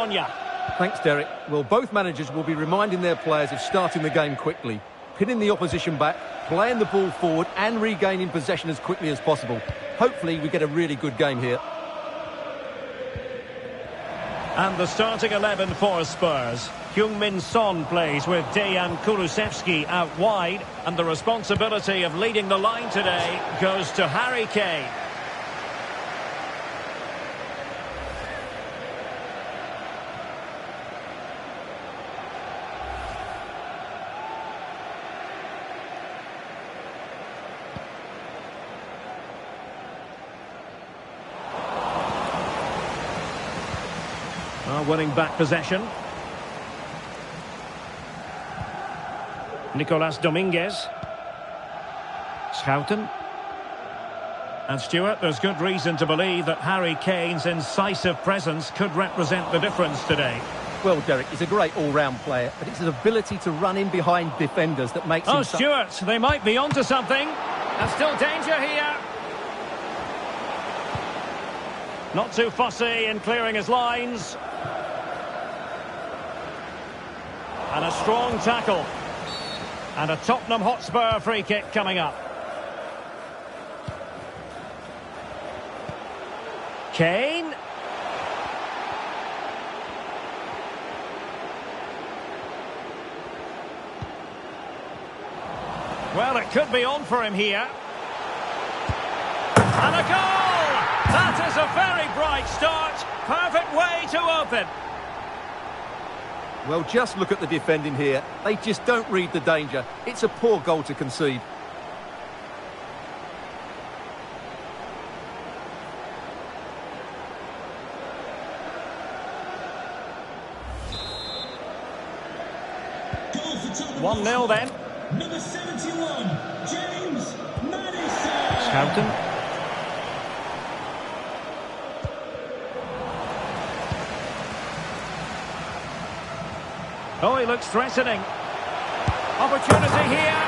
Sonia. Thanks, Derek. Well, both managers will be reminding their players of starting the game quickly, pinning the opposition back, playing the ball forward and regaining possession as quickly as possible. Hopefully we get a really good game here. And the starting 11 for Spurs. Heung-min Son plays with Dejan Kulusevski out wide. And the responsibility of leading the line today goes to Harry Kane. Winning back possession. Nicolas Dominguez. Schouten. And Stuart, there's good reason to believe that Harry Kane's incisive presence could represent the difference today. Well, Derek, he's a great all-round player, but it's his ability to run in behind defenders that makes him... Oh, Stuart, they might be onto something. And still danger here. Not too fussy in clearing his lines. And a strong tackle. And a Tottenham Hotspur free kick coming up. Kane. Well, it could be on for him here. And a goal! That is a very bright start. Perfect way to open. Well, just look at the defending here. They just don't read the danger. It's a poor goal to concede. Goal for Tottenham. 1-0 then. Number 71, James Maddison. Schouten. Oh, he looks threatening. Opportunity here.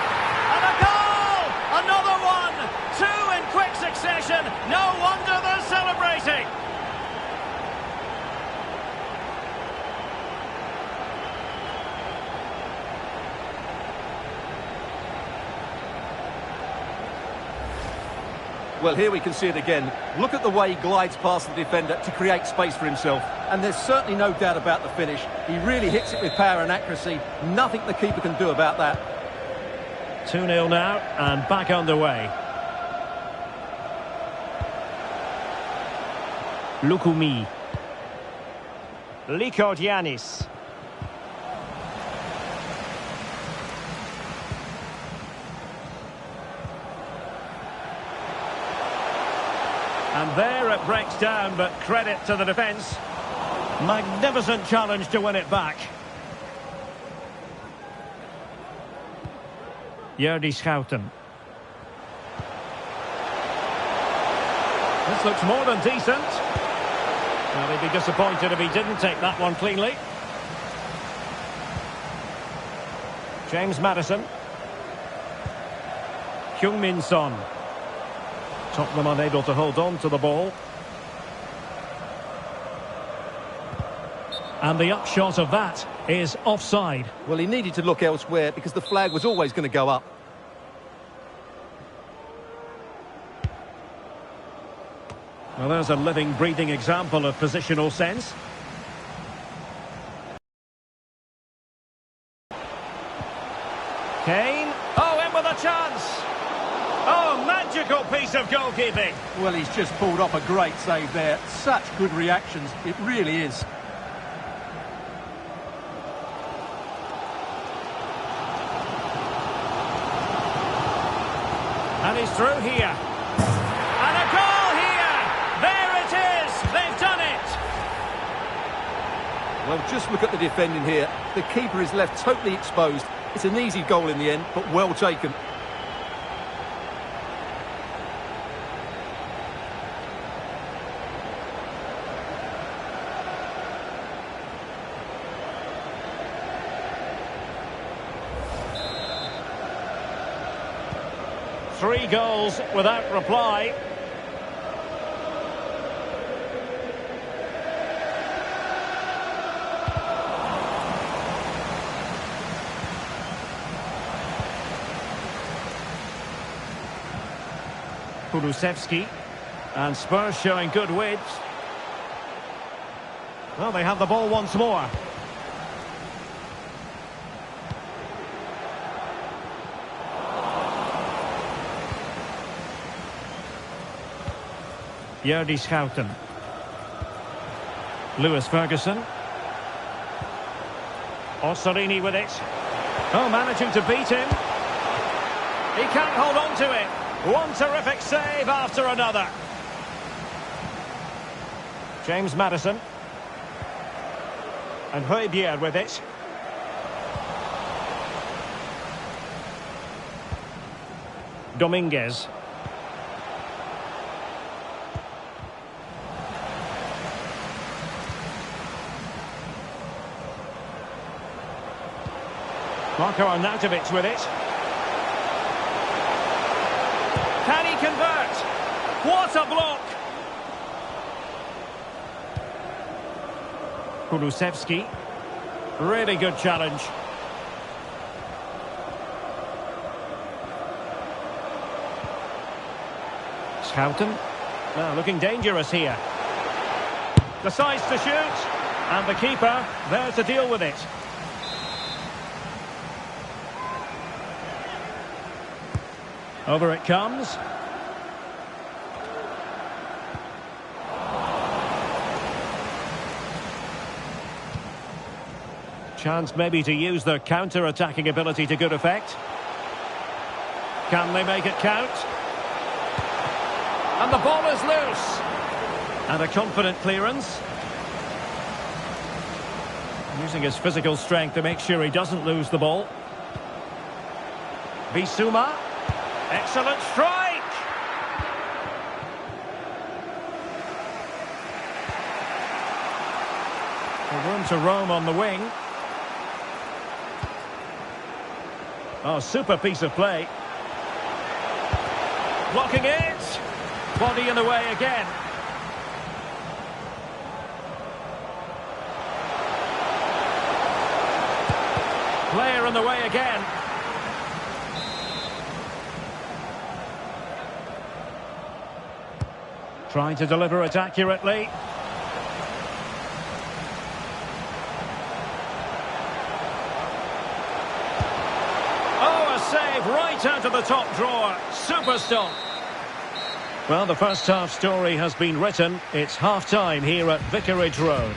And a goal! Another one! Two in quick succession. No wonder they're celebrating. Well, here we can see it again. Look at the way he glides past the defender to create space for himself. And there's certainly no doubt about the finish. He really hits it with power and accuracy. Nothing the keeper can do about that. 2-0 now, and back underway. Lukumi. Likodianis. And there it breaks down, but credit to the defence. Magnificent challenge to win it back. Jordi Schouten. This looks more than decent. Well, he'd be disappointed if he didn't take that one cleanly. James Maddison. Heung-min Son. Tottenham unable to hold on to the ball. And the upshot of that is offside. Well, he needed to look elsewhere because the flag was always going to go up. Well, there's a living, breathing example of positional sense. Kane. Oh, in with a chance. Oh, magical piece of goalkeeping. Well, he's just pulled off a great save there. Such good reactions. It really is. And he's through here. And a goal here! There it is! They've done it! Well, just look at the defending here. The keeper is left totally exposed. It's an easy goal in the end, but well taken. Three goals without reply. Kulusevski. And Spurs showing good width. Well, they have the ball once more. Jordi Schouten. Lewis Ferguson. Orsolini with it. Oh, managing to beat him. He can't hold on to it. One terrific save after another. James Maddison. And Højbjerg with it. Dominguez. Marko Arnautovic with it. Can he convert? What a block! Kulusevski. Really good challenge. Schouten. Well, looking dangerous here. Decides to shoot. And the keeper there to deal with it. Over it comes. Chance maybe to use their counter-attacking ability to good effect. Can they make it count? And the ball is loose. And a confident clearance. Using his physical strength to make sure he doesn't lose the ball. Bissouma. Excellent strike! Room to roam on the wing. Oh, super piece of play. Blocking it. Body in the way again. Player in the way again. Trying to deliver it accurately. Oh, a save right out of the top drawer. Super stop. Well, the first half story has been written. It's half-time here at Vicarage Road.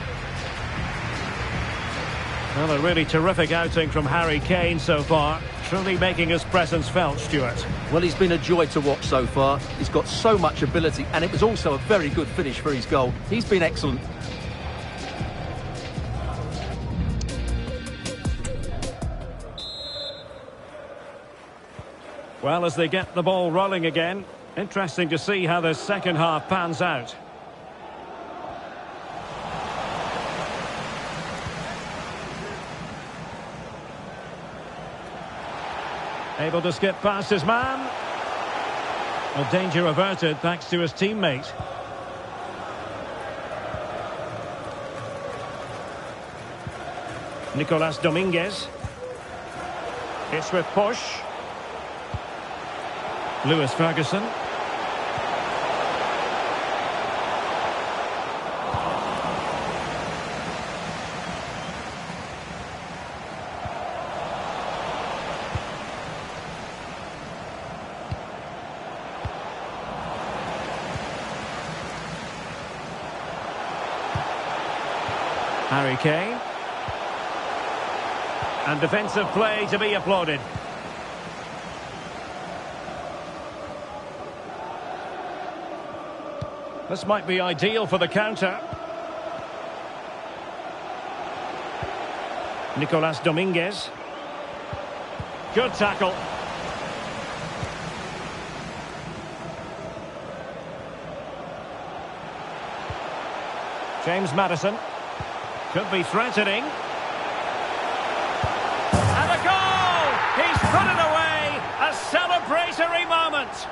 Well, a really terrific outing from Harry Kane so far. Truly making his presence felt, Stuart. Well, he's been a joy to watch so far. He's got so much ability, and it was also a very good finish for his goal. He's been excellent. Well, as they get the ball rolling again, interesting to see how the second half pans out. Able to skip past his man. Well, danger averted thanks to his teammate. Nicolas Dominguez. It's with push. Lewis Ferguson. Harry Kane. And defensive play to be applauded. This might be ideal for the counter. Nicolas Dominguez. Good tackle. James Maddison. Could be threatening. And a goal! He's put it away! A celebratory moment!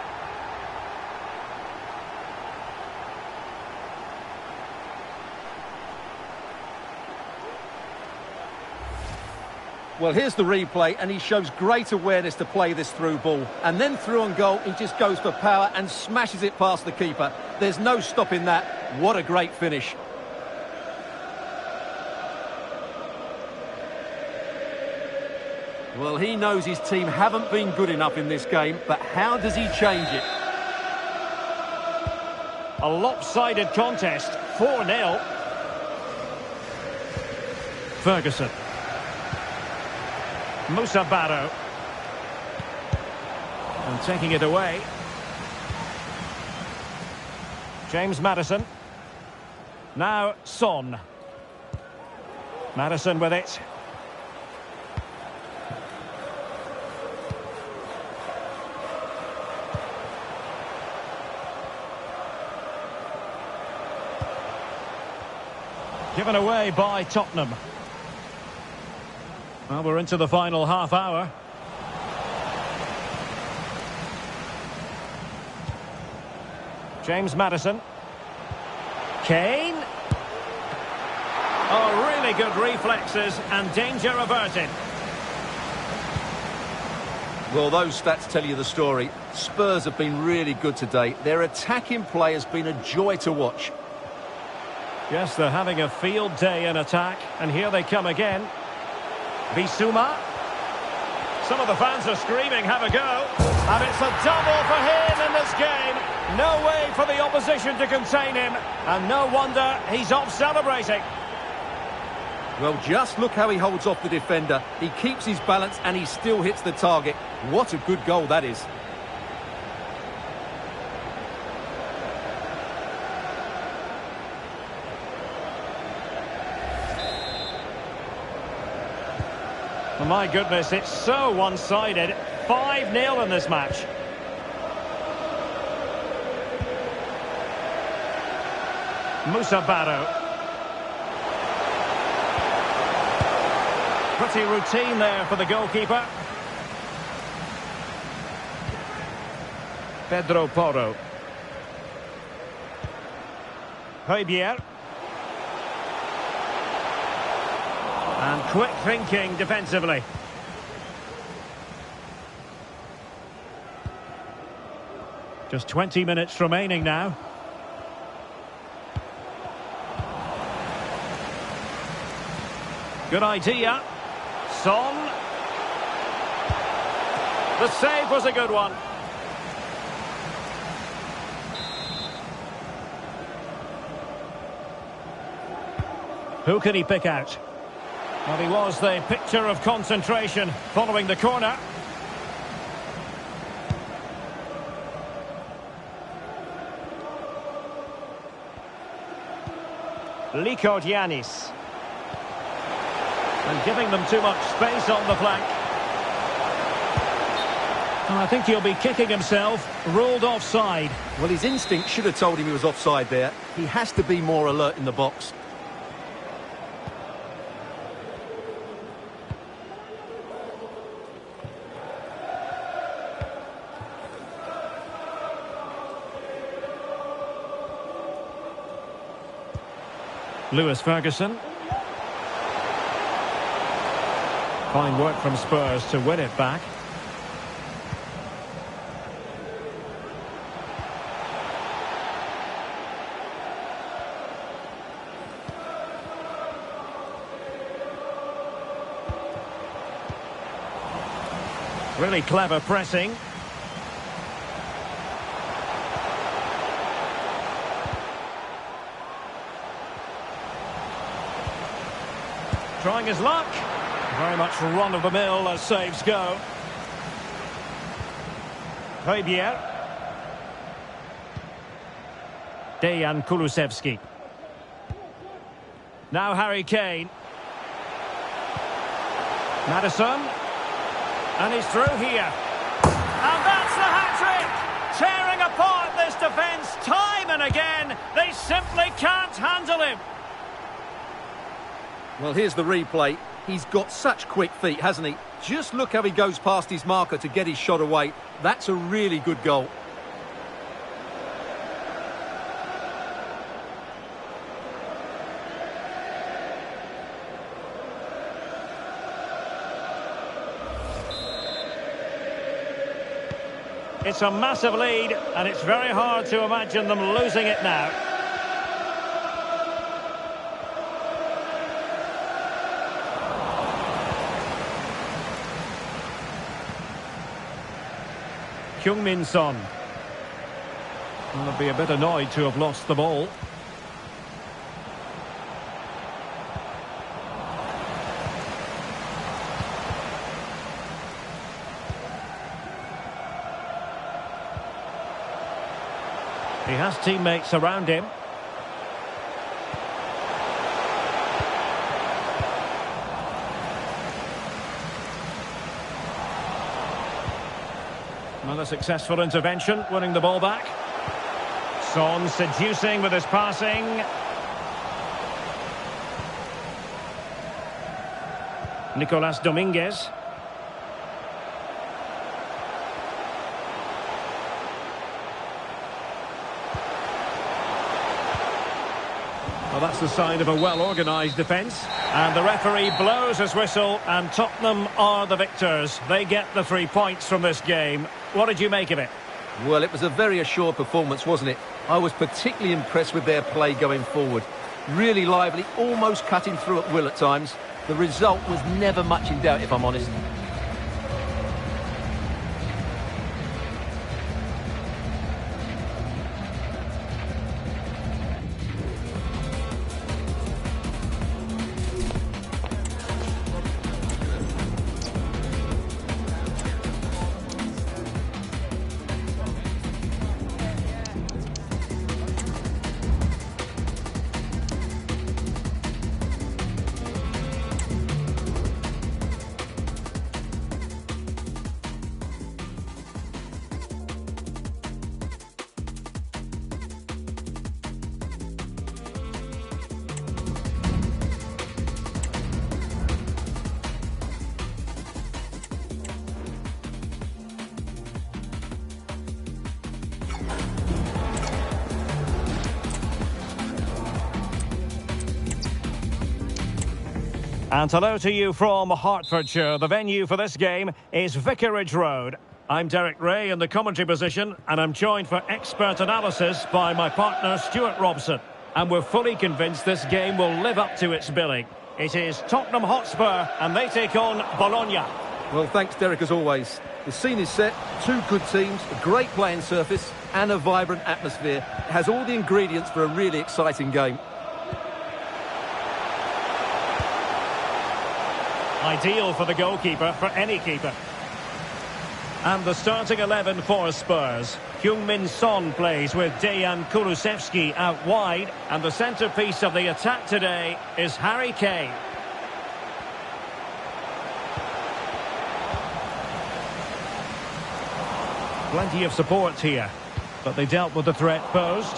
Well, here's the replay, and he shows great awareness to play this through ball. And then through on goal, he just goes for power and smashes it past the keeper. There's no stopping that. What a great finish. Well, he knows his team haven't been good enough in this game, but how does he change it? A lopsided contest, 4-0. Ferguson. Musa Barrow. And taking it away. James Maddison. Now Son. Maddison with it. Given away by Tottenham. Well, we're into the final half hour. James Maddison. Kane. Oh, really good reflexes and danger averted. Well, those stats tell you the story. Spurs have been really good today. Their attacking play has been a joy to watch. Yes, they're having a field day in attack, and here they come again. Bissouma. Some of the fans are screaming, have a go. And it's a double for him in this game. No way for the opposition to contain him. And no wonder he's off celebrating. Well, just look how he holds off the defender. He keeps his balance and he still hits the target. What a good goal that is. Oh, my goodness, it's so one-sided. 5-0 in this match. Musa Barrow. Pretty routine there for the goalkeeper. Pedro Porro. Højbjerg. And quick thinking defensively. Just 20 minutes remaining now. Good idea. Son. The save was a good one. Who can he pick out? Well, he was the picture of concentration following the corner. Liko Giannis. And giving them too much space on the flank. And I think he'll be kicking himself. Ruled offside. Well, his instinct should have told him he was offside there. He has to be more alert in the box. Lewis Ferguson. Fine work from Spurs to win it back. Really clever pressing. Trying his luck. Very much run-of-the-mill as saves go. Højbjerg. Dejan Kulusevski. Now Harry Kane. Maddison. And he's through here. And that's the hat-trick! Tearing apart this defence time and again. They simply can't handle him. Well, here's the replay. He's got such quick feet, hasn't he? Just look how he goes past his marker to get his shot away. That's a really good goal. It's a massive lead, and it's very hard to imagine them losing it now. Heung-min Son. They'll be a bit annoyed to have lost the ball. He has teammates around him. Another successful intervention, winning the ball back. Son seducing with his passing. Nicolas Dominguez. Well, that's the sign of a well-organised defence. And the referee blows his whistle, and Tottenham are the victors. They get the 3 points from this game. What did you make of it? Well, it was a very assured performance, wasn't it? I was particularly impressed with their play going forward. Really lively, almost cutting through at will at times. The result was never much in doubt, if I'm honest. And hello to you from Hertfordshire. The venue for this game is Vicarage Road. I'm Derek Ray in the commentary position, and I'm joined for expert analysis by my partner Stuart Robson. And we're fully convinced this game will live up to its billing. It is Tottenham Hotspur, and they take on Bologna. Well, thanks, Derek, as always. The scene is set, two good teams, a great playing surface, and a vibrant atmosphere. It has all the ingredients for a really exciting game. Ideal for the goalkeeper, for any keeper. And the starting 11 for Spurs. Heung-min Son plays with Dejan Kulusevski out wide. And the centrepiece of the attack today is Harry Kane. Plenty of support here, but they dealt with the threat posed.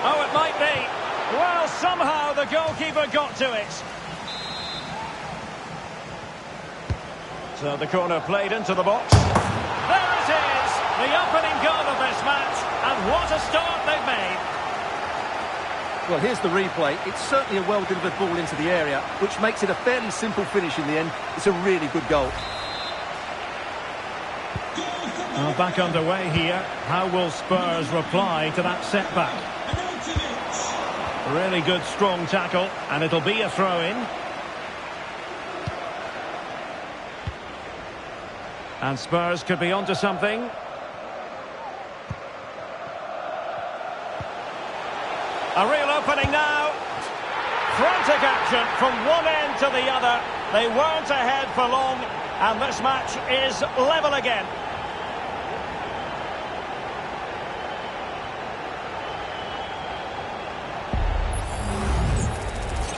Oh, it might be. Well, somehow the goalkeeper got to it. So the corner played into the box. There it is, the opening goal of this match, and what a start they've made. Well, here's the replay. It's certainly a well-delivered ball into the area, which makes it a fairly simple finish in the end. It's a really good goal. Well, back underway here. How will Spurs reply to that setback? Really good, strong tackle, and it'll be a throw-in. And Spurs could be onto something. A real opening now. Frantic action from one end to the other. They weren't ahead for long, and this match is level again.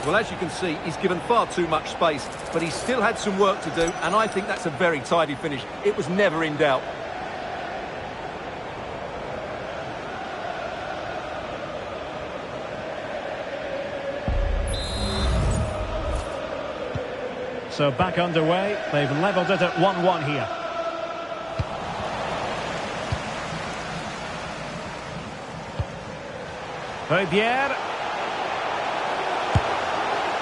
Well, as you can see, he's given far too much space, but he still had some work to do, and I think that's a very tidy finish. It was never in doubt. So back underway. They've levelled it at 1-1 here. Fabier.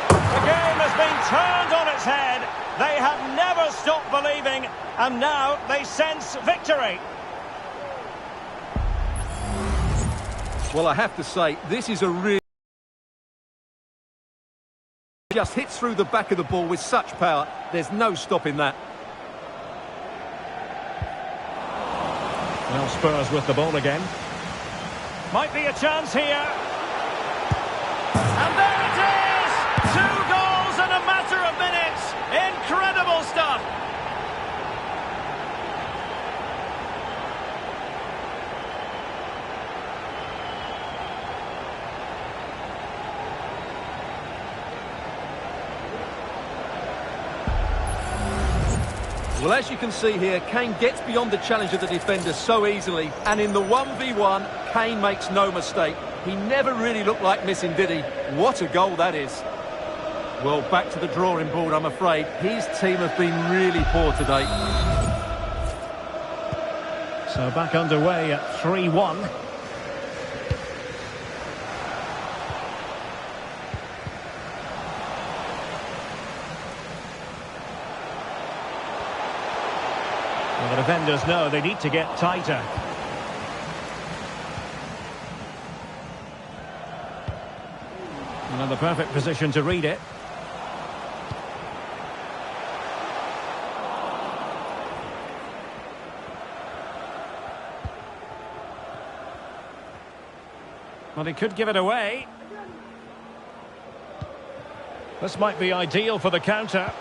The game has been turned on its head, They have never stopped believing, and now they sense victory. Well, I have to say, this is a really... Just hits through the back of the ball with such power. There's no stopping that. Well, Spurs with the ball again. Might be a chance here. And there it is! 2 goals in a matter of minutes. Incredible stuff. Well, as you can see here, Kane gets beyond the challenge of the defender so easily, and in the 1v1, Kane makes no mistake. He never really looked like missing, did he? What a goal that is. Well, back to the drawing board, I'm afraid. His team have been really poor today. So back underway at 3-1. Well, the defenders know they need to get tighter. Another perfect position to read it. Well, he could give it away. This might be ideal for the counter.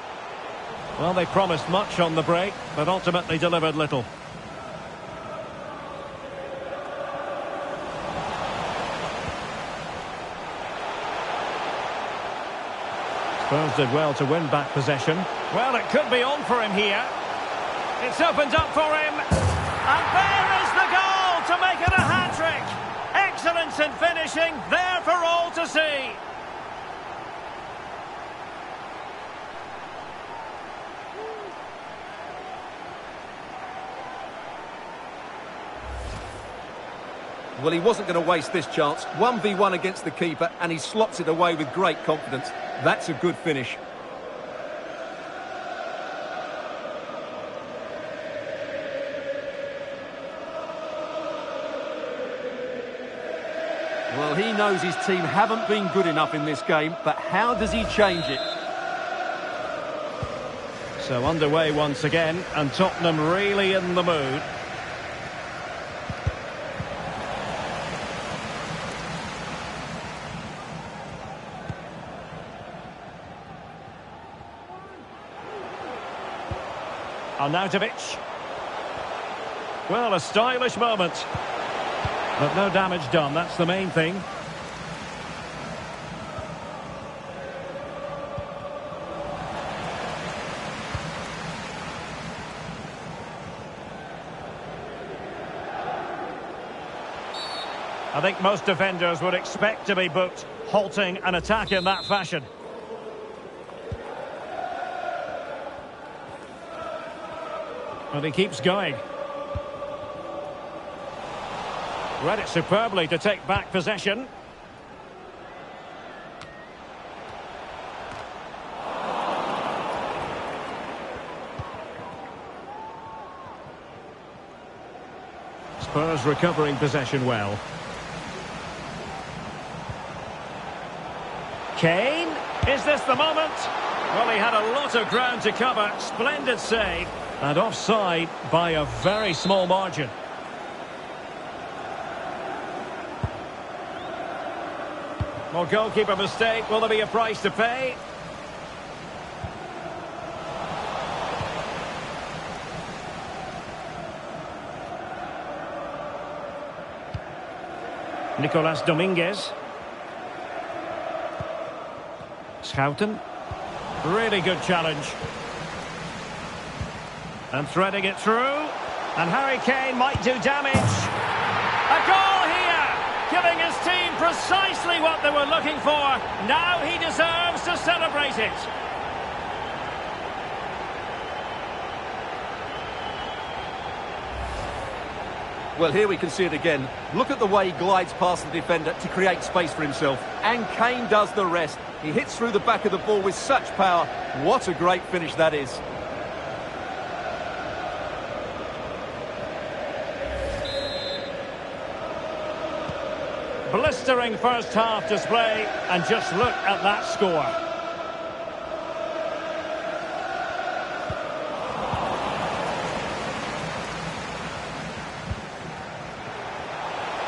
Well, they promised much on the break, but ultimately delivered little. Spurs did well to win back possession. Well, it could be on for him here. It's opened up for him. And there is the goal to make it a hat-trick. Excellence in finishing, there for all to see. Well, he wasn't going to waste this chance. 1v1 against the keeper, and he slots it away with great confidence. That's a good finish. Well, he knows his team haven't been good enough in this game, but how does he change it? So underway once again, and Tottenham really in the mood. Arnautovic. Well, a stylish moment. But no damage done, that's the main thing. I think most defenders would expect to be booked, halting an attack in that fashion. But he keeps going. Read it superbly to take back possession. Spurs recovering possession well. Kane, is this the moment? Well, he had a lot of ground to cover. Splendid save. And offside by a very small margin. Well, goalkeeper mistake. Will there be a price to pay? Nicolas Dominguez. Schouten. Really good challenge. And threading it through. And Harry Kane might do damage. A goal here! Giving his team precisely what they were looking for. Now he deserves to celebrate it. Well, here we can see it again. Look at the way he glides past the defender to create space for himself. And Kane does the rest. He hits through the back of the ball with such power. What a great finish that is. Blistering first half display, and just look at that score.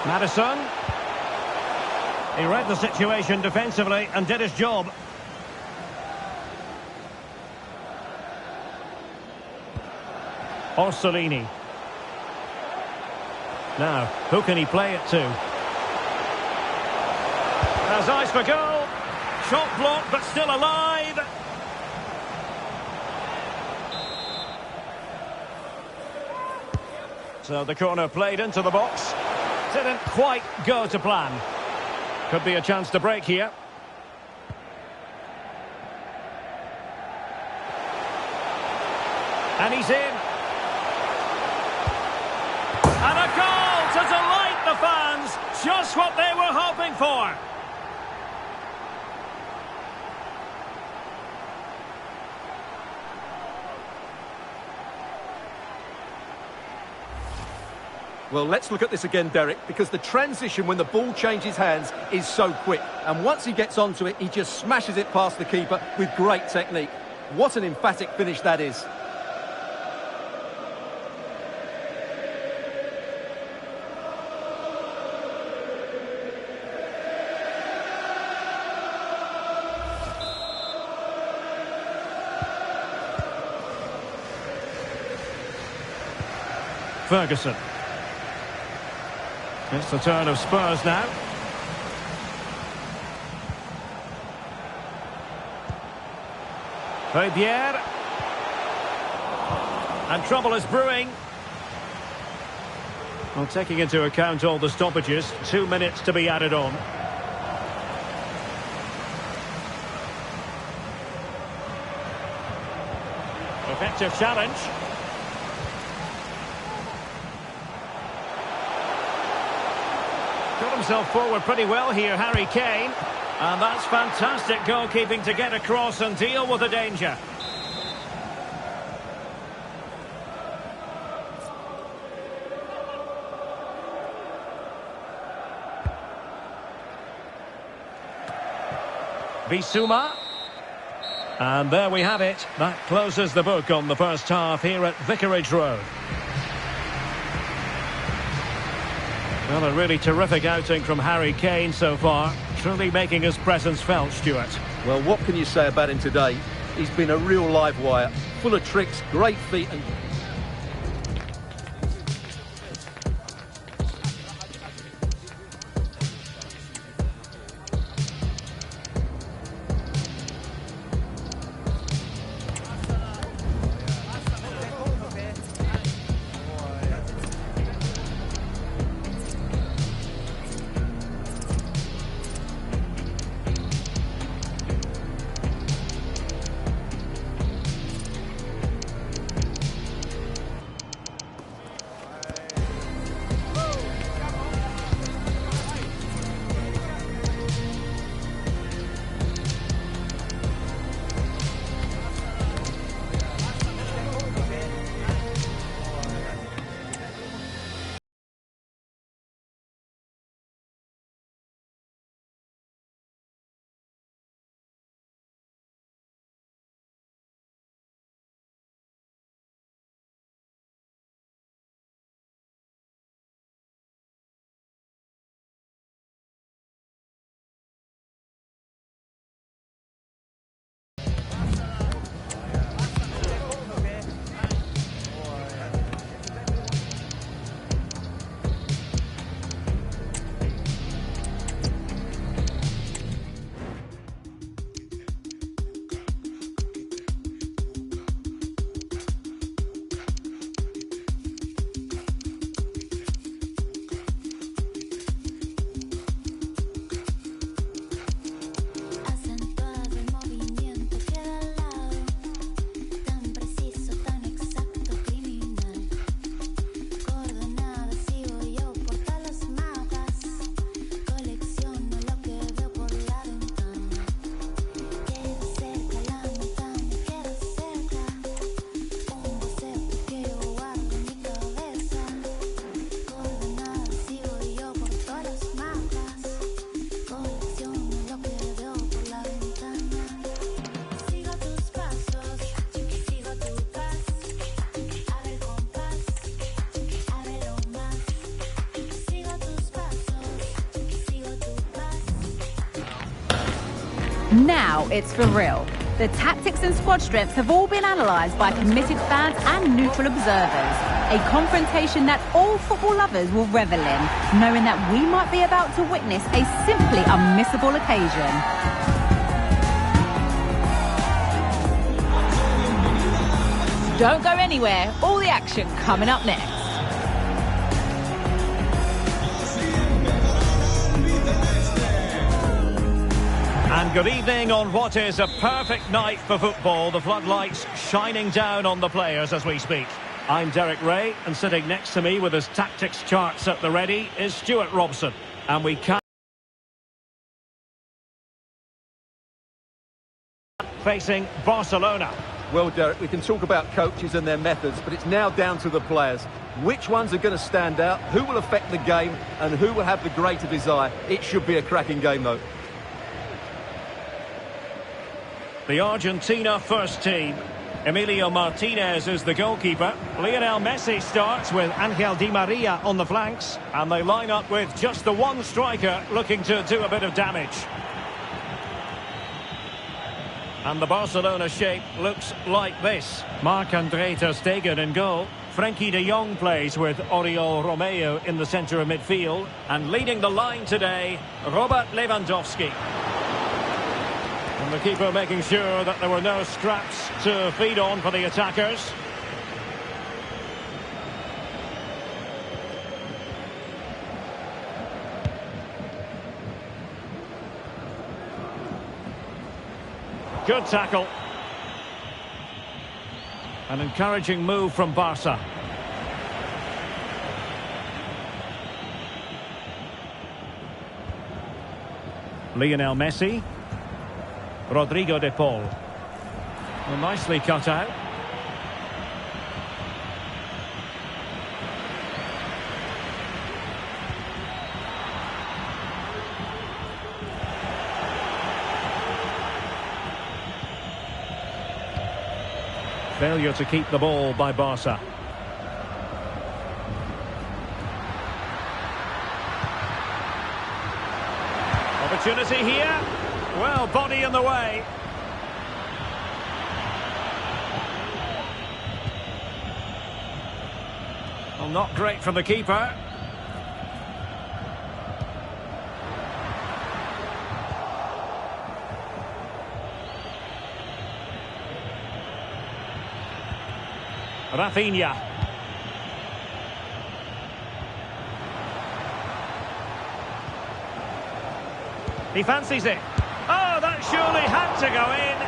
Maddison. He read the situation defensively and did his job. Orsolini. Now, who can he play it to? Has eyes for goal. Shot blocked, but still alive. So the corner played into the box. Didn't quite go to plan. Could be a chance to break here. And he's in. And a goal to delight the fans. Just what they were hoping for. Well, let's look at this again, Derek, because the transition when the ball changes hands is so quick. And once he gets onto it, he just smashes it past the keeper with great technique. What an emphatic finish that is. Ferguson. It's the turn of Spurs now. Fabier. And trouble is brewing. Well, taking into account all the stoppages, 2 minutes to be added on. Effective challenge. Got himself forward pretty well here, Harry Kane. And that's fantastic goalkeeping to get across and deal with the danger. Bissouma. And there we have it. That closes the book on the first half here at Vicarage Road. Well, a really terrific outing from Harry Kane so far. Truly making his presence felt, Stuart. Well, what can you say about him today? He's been a real live wire. Full of tricks, great feet and... Now it's for real. The tactics and squad strengths have all been analysed by committed fans and neutral observers. A confrontation that all football lovers will revel in, knowing that we might be about to witness a simply unmissable occasion. Don't go anywhere. All the action coming up next. And good evening on what is a perfect night for football. The floodlights shining down on the players as we speak. I'm Derek Ray, and sitting next to me with his tactics charts at the ready is Stuart Robson. And we can facing Barcelona. Well, Derek, we can talk about coaches and their methods, but it's now down to the players. Which ones are going to stand out, who will affect the game, and who will have the greater desire? It should be a cracking game, though. The Argentina first team. Emilio Martinez is the goalkeeper. Lionel Messi starts with Angel Di Maria on the flanks. And they line up with just the one striker looking to do a bit of damage. And the Barcelona shape looks like this. Marc-Andre ter Stegen in goal. Frenkie de Jong plays with Oriol Romeo in the centre of midfield. And leading the line today, Robert Lewandowski. And the keeper making sure that there were no scraps to feed on for the attackers. Good tackle. An encouraging move from Barca. Lionel Messi. Rodrigo de Paul. Well, nicely cut out. Failure to keep the ball by Barca. Opportunity here. Well, body in the way. Well, not great from the keeper. Rafinha. He fancies it. Oh, that surely had to go in.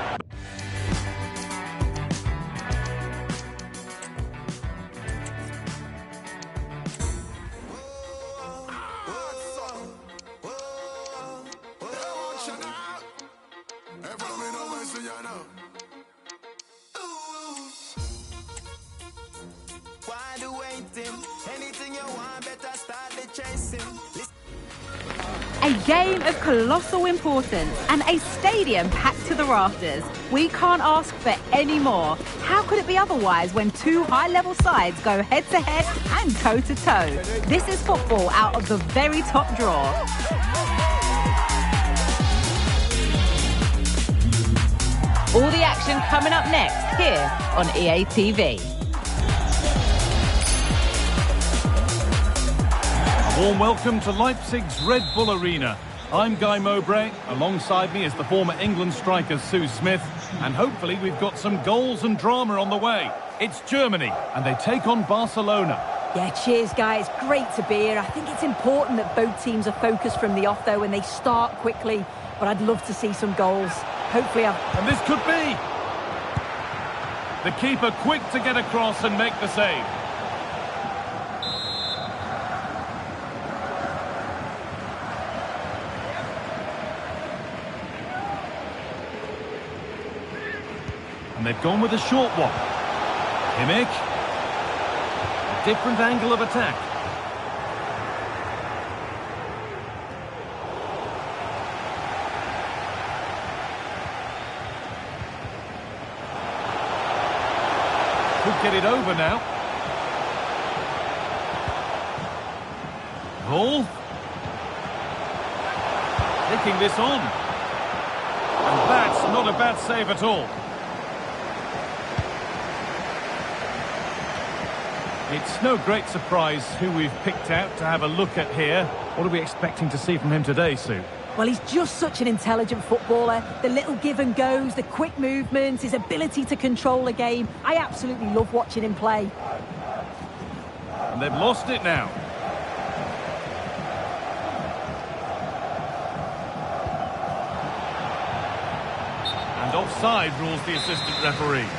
Anything you want, better start the chasing. A game of colossal importance and a stadium packed to the rafters. We can't ask for any more. How could it be otherwise when two high-level sides go head-to-head and toe-to-toe? This is football out of the very top draw. All the action coming up next here on EA TV. Warm welcome to Leipzig's Red Bull Arena. I'm Guy Mowbray. Alongside me is the former England striker Sue Smith. And hopefully we've got some goals and drama on the way. It's Germany, and they take on Barcelona. Yeah, cheers, guys. Great to be here. I think it's important that both teams are focused from the off, though, and they start quickly. But I'd love to see some goals. Hopefully And this could be! The keeper quick to get across and make the save. And they've gone with a short one. Kimmich. A different angle of attack. Could get it over now. Ball. Taking this on. And a bad save at all. It's no great surprise who we've picked out to have a look at here. What are we expecting to see from him today, Sue? Well, he's just such an intelligent footballer. The little give and goes, the quick movements, his ability to control a game. I absolutely love watching him play. And they've lost it now. And offside rules the assistant referee.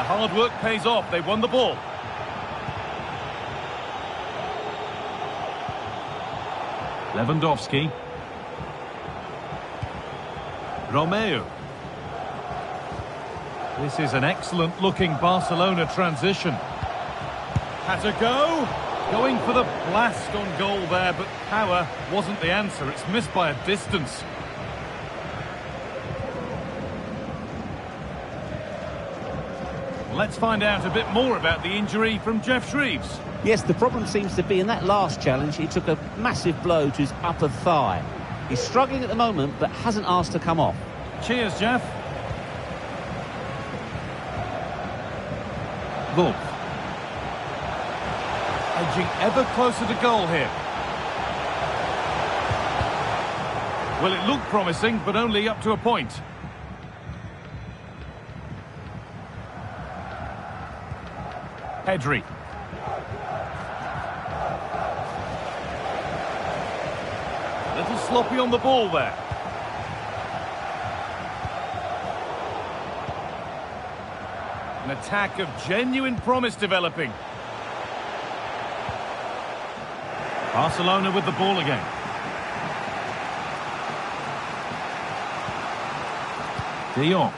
Hard work pays off. They won the ball. Lewandowski. Romeo. This is an excellent-looking Barcelona transition. Has a go. Going for the blast on goal there, but power wasn't the answer. It's missed by a distance. Let's find out a bit more about the injury from Jeff Shreves. Yes, the problem seems to be in that last challenge, he took a massive blow to his upper thigh. He's struggling at the moment, but hasn't asked to come off. Cheers, Jeff. Wolf. Edging ever closer to goal here. Well, it looked promising, but only up to a point. Pedri. A little sloppy on the ball there. An attack of genuine promise developing. Barcelona with the ball again. De Jong.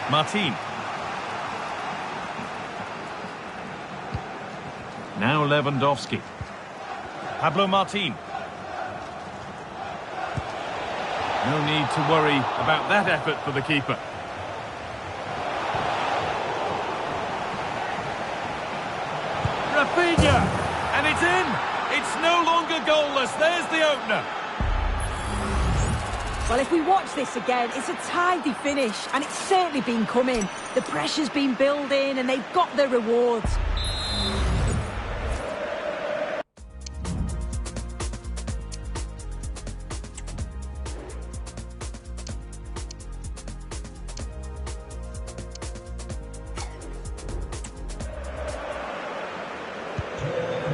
Martin. Now Lewandowski. Pablo Martin. No need to worry about that effort for the keeper. Rafinha! And it's in! It's no longer goalless. There's the opener. Well, if we watch this again, it's a tidy finish, and it's certainly been coming. The pressure's been building, and they've got their rewards.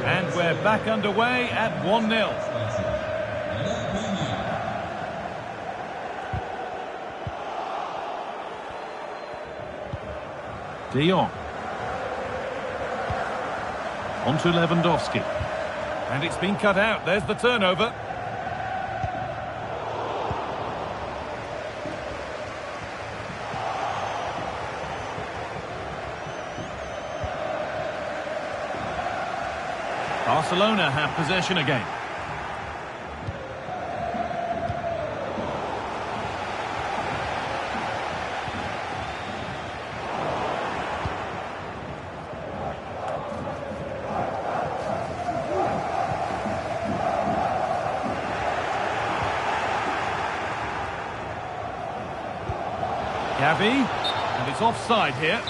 And we're back underway at 1-0. De Jong. On to Lewandowski. And it's been cut out. There's the turnover. Barcelona have possession again. Gavi, and it's offside here.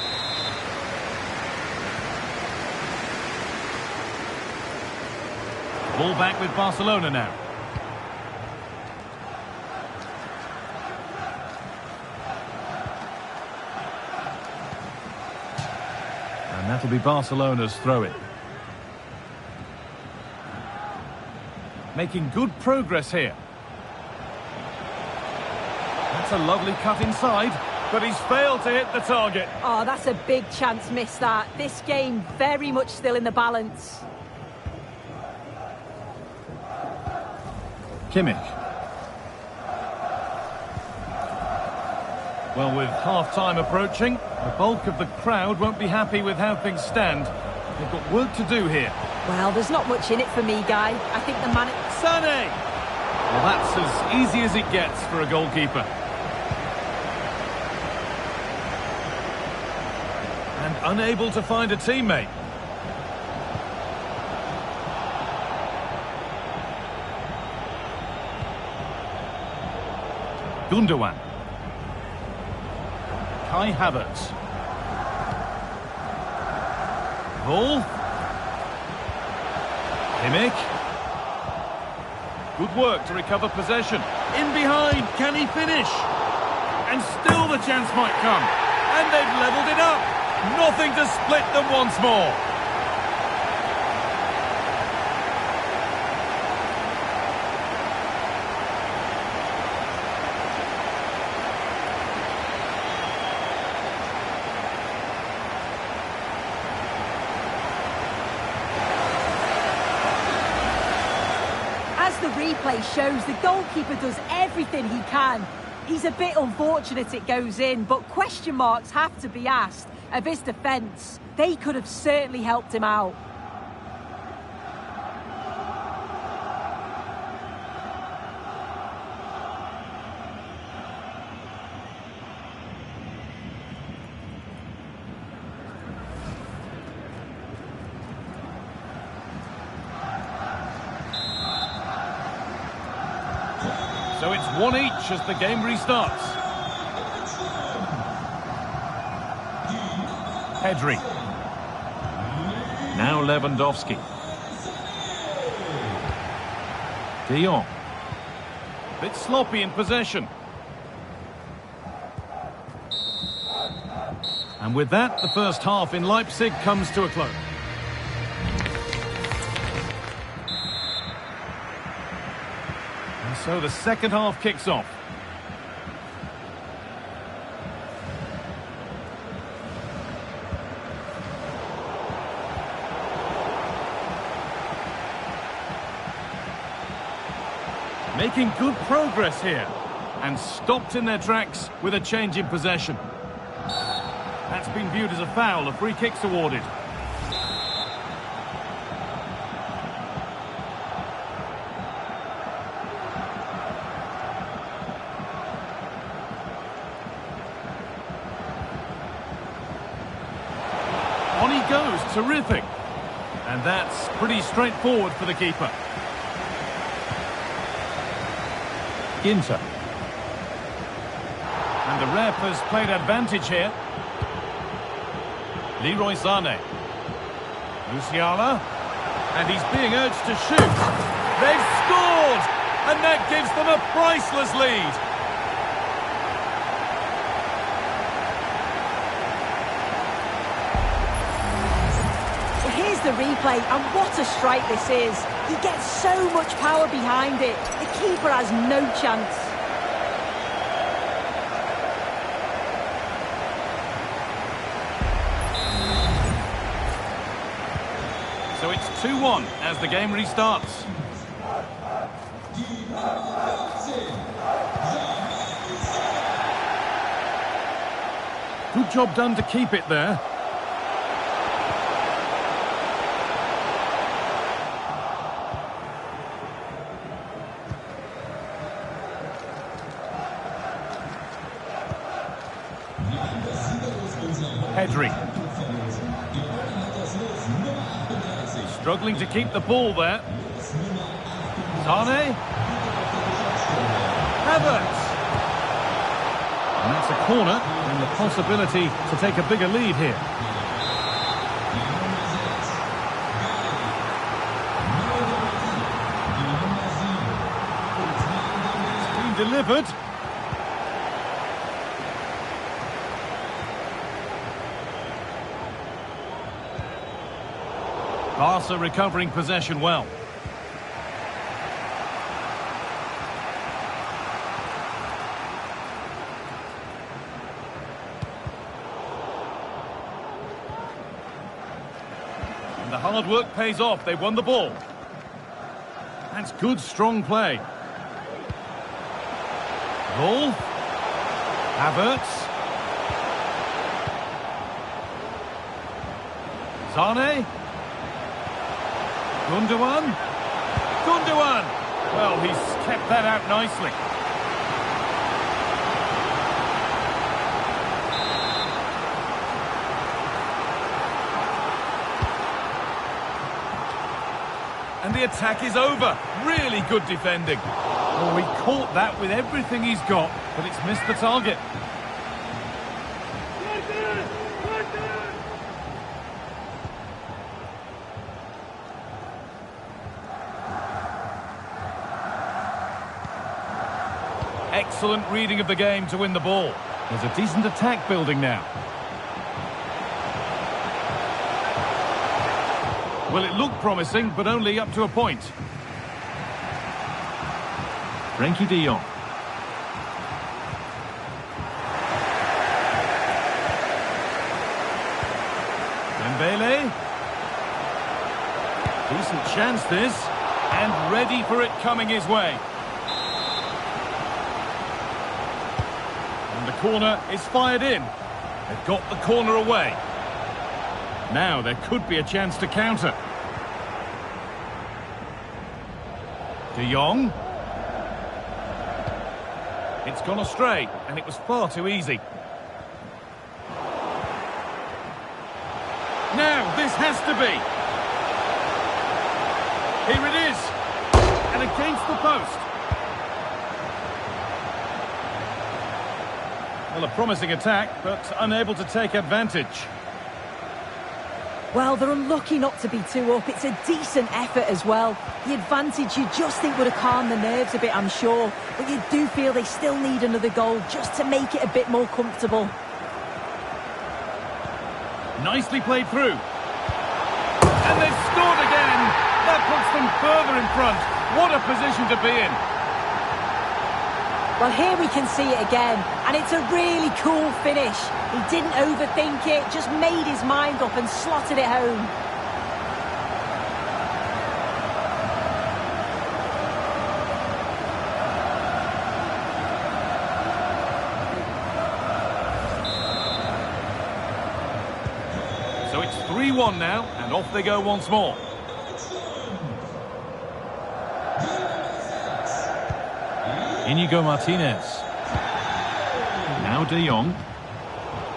Ball back with Barcelona now. And that'll be Barcelona's throw-in. Making good progress here. That's a lovely cut inside. But he's failed to hit the target. Oh, that's a big chance missed that. This game very much still in the balance. Kimmich. Well, with half-time approaching, the bulk of the crowd won't be happy with how things stand. They've got work to do here. Well, there's not much in it for me, Guy. I think the man... Sané! Well, that's as easy as it gets for a goalkeeper. And unable to find a teammate. Gundogan. Kai Havertz. Wolf. Kimmich. Good work to recover possession. In behind, can he finish? And still the chance might come. And they've levelled it up. Nothing to split them once more. As the replay shows, the goalkeeper does everything he can. He's a bit unfortunate it goes in, but question marks have to be asked of his defence. They could have certainly helped him out. So it's 1-1 as the game restarts. Pedri. Now Lewandowski. De Jong. Bit sloppy in possession. And with that, the first half in Leipzig comes to a close. And so the second half kicks off. Making good progress here. And stopped in their tracks with a change in possession. That's been viewed as a foul. A free kick's awarded. On he goes. Terrific. And that's pretty straightforward for the keeper. Ginter. And the ref has played advantage here. Leroy Sané. Musiala. And he's being urged to shoot. They've scored! And that gives them a priceless lead. Well, here's the replay, and what a strike this is. He gets so much power behind it. The keeper has no chance. So it's 2-1 as the game restarts. Good job done to keep it there. Pedri. Struggling to keep the ball there. Sané. Havertz. And that's a corner, and the possibility to take a bigger lead here. It's been delivered. Barca recovering possession well. And the hard work pays off. They won the ball. That's good, strong play. Wolf. Havertz. Sané. Gundogan. Well, he's kept that out nicely. And the attack is over. Really good defending. Oh, he caught that with everything he's got, but it's missed the target. Excellent reading of the game to win the ball. There's a decent attack building now. Well, it looked promising, but only up to a point. Frenkie de Jong. Dembele. Decent chance this. And ready for it coming his way. And the corner is fired in. They've got the corner away. Now there could be a chance to counter. De Jong. It's gone astray, and it was far too easy. Now, this has to be. Here it is. And against the post. Well, a promising attack, but unable to take advantage. Well, they're unlucky not to be 2 up. It's a decent effort as well. The advantage you just think would have calmed the nerves a bit, I'm sure. But you do feel they still need another goal just to make it a bit more comfortable. Nicely played through. And they've scored again. That puts them further in front. What a position to be in. Well, here we can see it again, and it's a really cool finish. He didn't overthink it, just made his mind up and slotted it home. So it's 3-1 now, and off they go once more. Inigo Martinez. Now De Jong.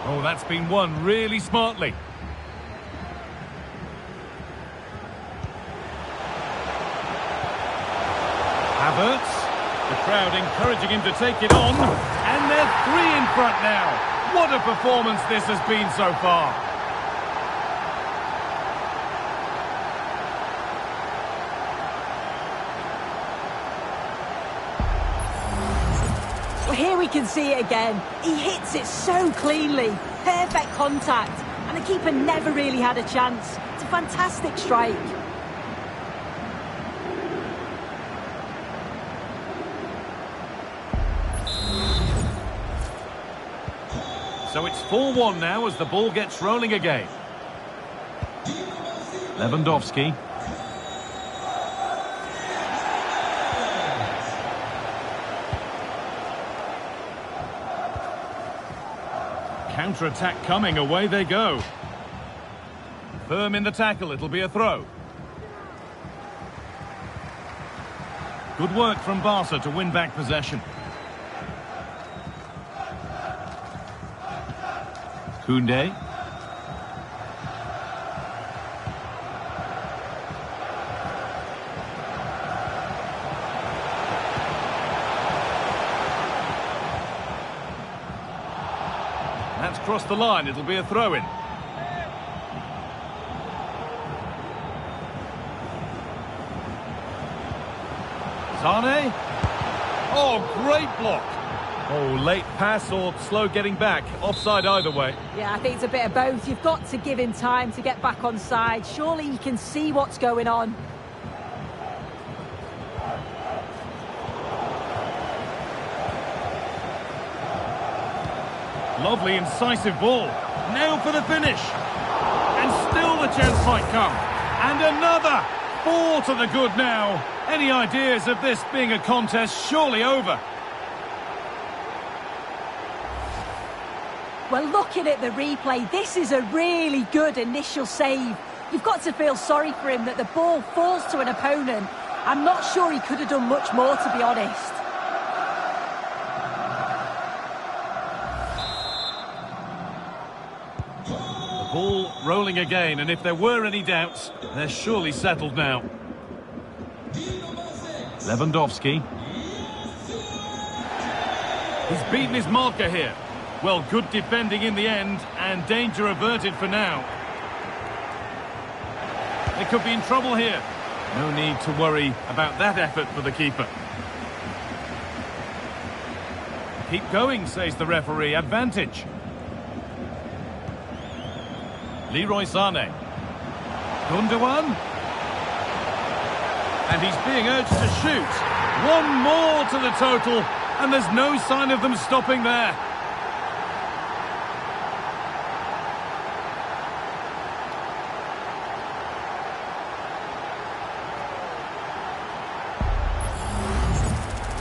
Oh, that's been won really smartly. Havertz. The crowd encouraging him to take it on. And they're 3 in front now. What a performance this has been so far. Here we can see it again. He hits it so cleanly. Perfect contact. And the keeper never really had a chance. It's a fantastic strike. So it's 4-1 now as the ball gets rolling again. Lewandowski. Counter-attack coming, away they go. Firm in the tackle, it'll be a throw. Good work from Barca to win back possession. Koundé. That's crossed the line, it'll be a throw-in. Sane. Oh, great block. Oh, late pass or slow getting back. Offside either way. Yeah, I think it's a bit of both. You've got to give him time to get back on side. Surely he can see what's going on. Lovely, incisive ball. Now for the finish. And still the chance might come. And another. 4 to the good now. Any ideas of this being a contest surely over? Well, looking at the replay, this is a really good initial save. You've got to feel sorry for him that the ball falls to an opponent I'm not sure he could have done much more, to be honest. The ball rolling again, and if there were any doubts, they're surely settled now. Lewandowski. He's beaten his marker here. Well, good defending in the end, and danger averted for now. They could be in trouble here. No need to worry about that effort for the keeper. Keep going, says the referee. Advantage. Leroy Sané. Gundogan. And he's being urged to shoot. One more to the total, and there's no sign of them stopping there.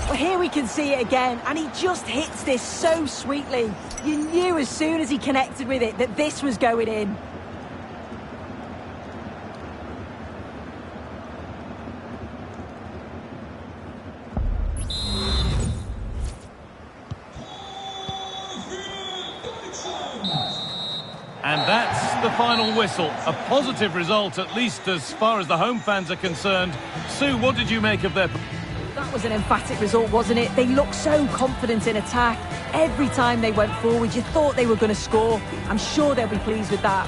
Well, here we can see it again, and he just hits this so sweetly. You knew as soon as he connected with it that this was going in. And that's the final whistle. A positive result, at least as far as the home fans are concerned. Sue, what did you make of their... That was an emphatic result, wasn't it? They looked so confident in attack. Every time they went forward, you thought they were going to score. I'm sure they'll be pleased with that.